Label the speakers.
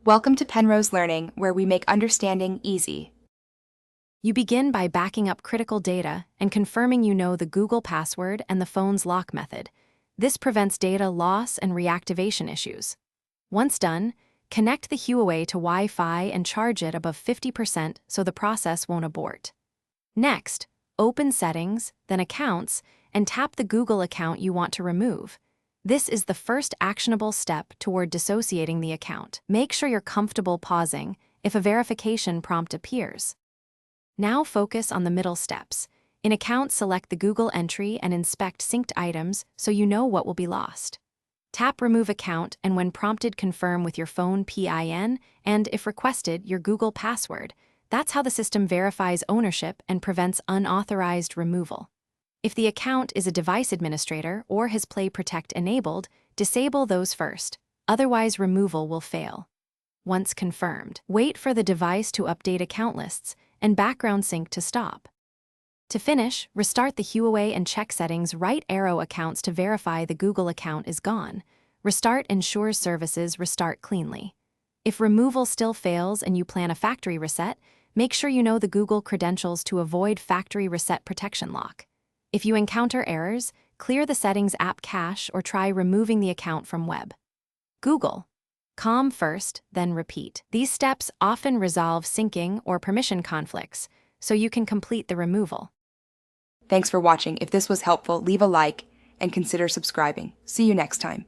Speaker 1: Welcome to Penrose Learning, where we make understanding easy.
Speaker 2: You begin by backing up critical data and confirming you know the Google password and the phone's lock method. This prevents data loss and reactivation issues. Once done, connect the Huawei to Wi-Fi and charge it above 50% so the process won't abort. Next, open Settings, then Accounts, and tap the Google account you want to remove. This is the first actionable step toward dissociating the account. Make sure you're comfortable pausing if a verification prompt appears. Now focus on the middle steps. In Accounts, select the Google entry and inspect synced items so you know what will be lost. Tap Remove Account and when prompted, confirm with your phone PIN and, if requested, your Google password. That's how the system verifies ownership and prevents unauthorized removal. If the account is a device administrator or has Play Protect enabled, disable those first, otherwise removal will fail. Once confirmed, wait for the device to update account lists and background sync to stop. To finish, restart the Huawei and check Settings right arrow accounts to verify the Google account is gone. Restart ensures services restart cleanly. If removal still fails and you plan a factory reset, make sure you know the Google credentials to avoid factory reset protection lock. If you encounter errors, clear the Settings app cache or try removing the account from web. Google. Calm first, then repeat. These steps often resolve syncing or permission conflicts, so you can complete the removal.
Speaker 1: Thanks for watching. If this was helpful, leave a like and consider subscribing. See you next time.